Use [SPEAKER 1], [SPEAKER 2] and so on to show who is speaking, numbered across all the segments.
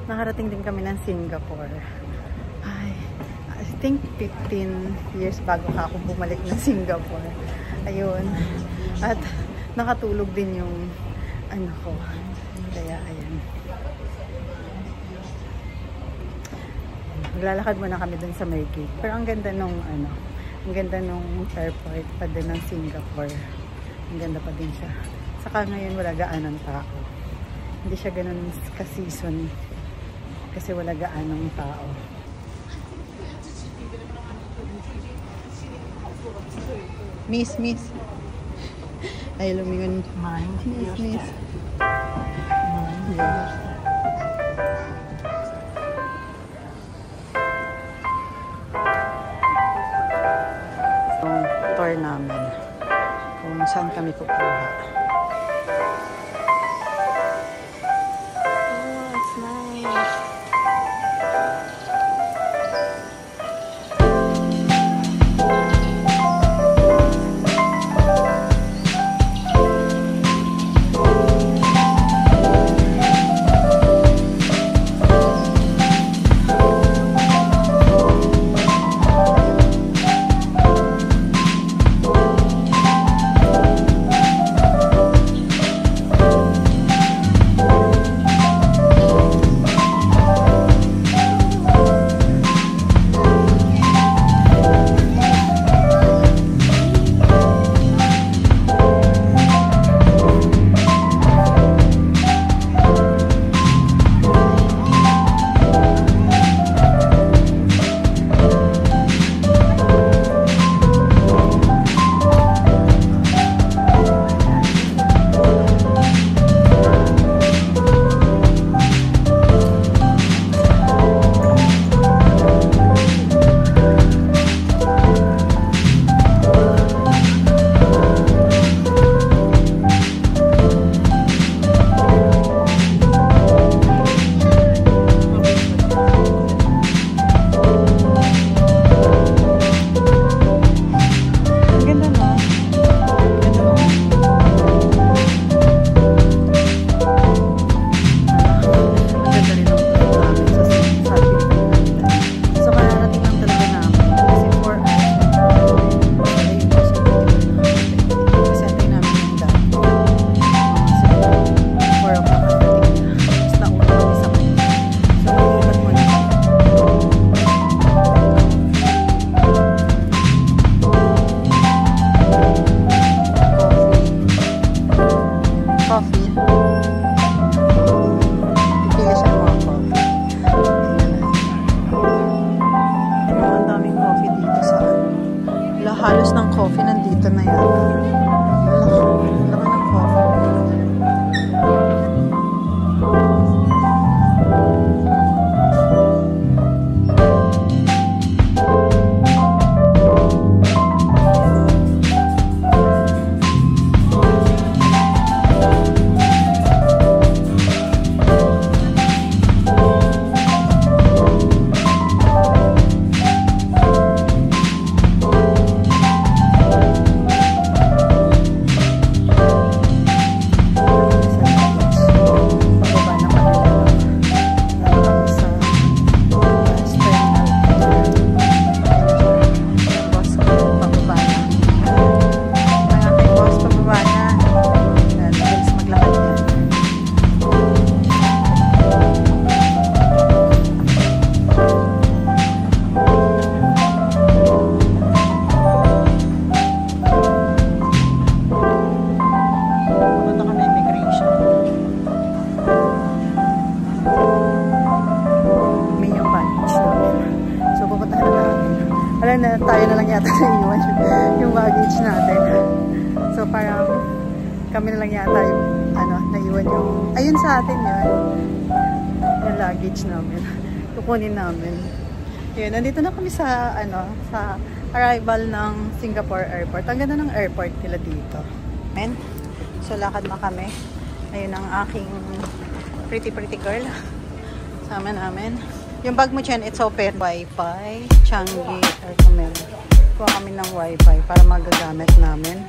[SPEAKER 1] Nakarating din kami ng Singapore. Ay, I think 15 years bago ako bumalik ng Singapore. Ayun. At nakatulog din yung ano ko. Kaya, ayan. Maglalakad muna kami dun sa may gate. Pero ang ganda nung, ano, ang ganda nung airport pa din ng Singapore. Ang ganda pa din siya. Saka ngayon wala gaanong tao. Hindi siya ganun ka-season. Kasi wala gaanong tao. Miss. Ay, lumingon. Miss. Tour namin kung saan kami kukuha. Oh, it's nice. Halos ng coffee nandito na yan. Laki ng coffee. Na tayo na lang yata naiwan yung baggage natin. So parang kami na lang yata yung naiwan yung ayun sa atin yun. Yung luggage namin. Kukunin namin. Yun, nandito na kami sa sa arrival ng Singapore Airport. Ang ganda ng airport nila dito. And so lakad na kami. Ayun ang aking pretty girl. Sama namin. Yung bag mo dyan, it's open. Wi-Fi, Changi, Aircomel. Kuha kami ng Wi-Fi para magagamit namin.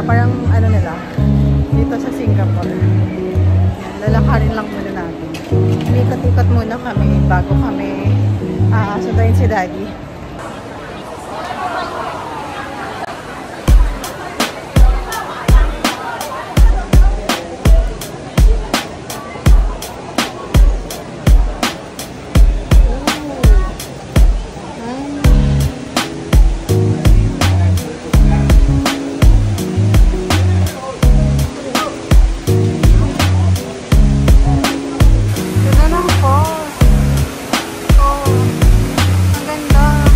[SPEAKER 1] Parang ano nila, dito sa Singapore. Lalakarin lang muna natin. Ikot-ikot muna kami bago kami sunduin si Daddy. Ganda ng falls. Oh, ang ganda.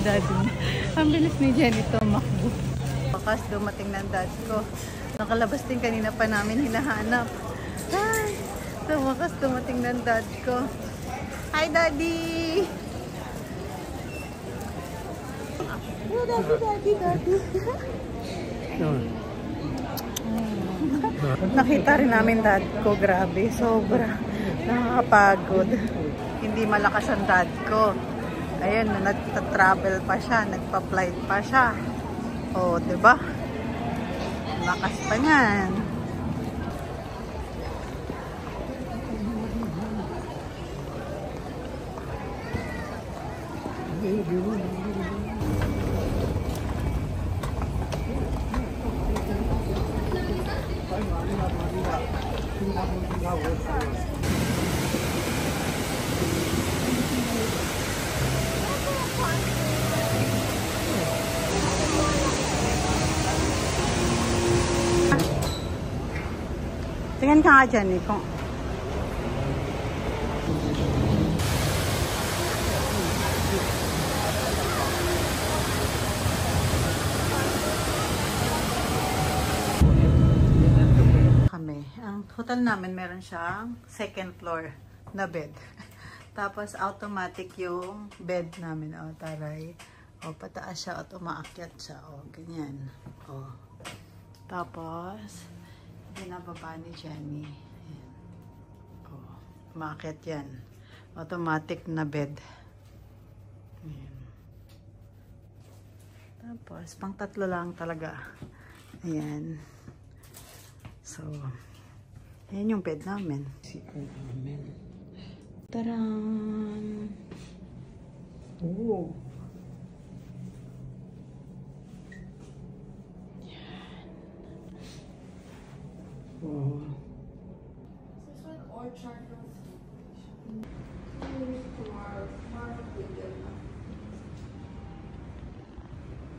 [SPEAKER 1] Daddy. Ang bilis ni Jenny tumakbo. Bakas dumating ng dad ko. Nakalabas din kanina pa namin hinahanap. Ay, wakas dumating ng dad ko. Hi, Daddy! Oh, Daddy. Nakita rin namin dad ko. Grabe, sobra. Nakakapagod. Hindi malakas ang dad ko. Ayun, nagta-travel pa siya. Nagpa-flight pa siya. O, diba? Lakas pa niyan. Tingnan ka nga dyan eh. Ang hotel namin meron siyang second floor na bed. Tapos automatic yung bed namin. O, taray. O, pataas siya at umaakyat siya. O, ganyan. O. Tapos, binababa ni Jenny. Ayan. O, umaakyat yan. Automatic na bed. Ayan. Tapos, pang tatlo lang talaga. Ayan. So, ayan yung bed namin. Taran! Oh! Yan. Oh.
[SPEAKER 2] Is this one orchard?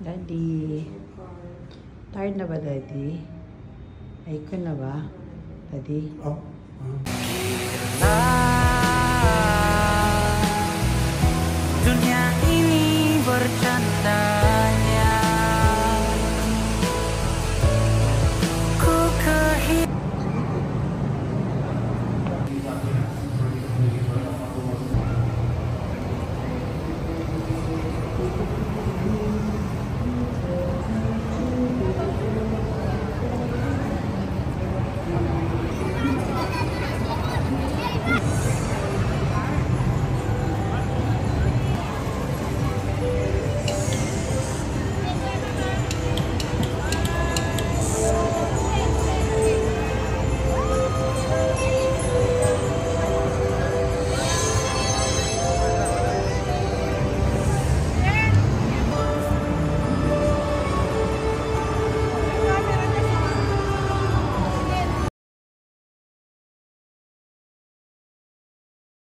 [SPEAKER 1] Daddy. Tired na ba, Daddy? Ay ko na ba? Daddy?
[SPEAKER 3] Oh.
[SPEAKER 4] Dunia ini bercanda.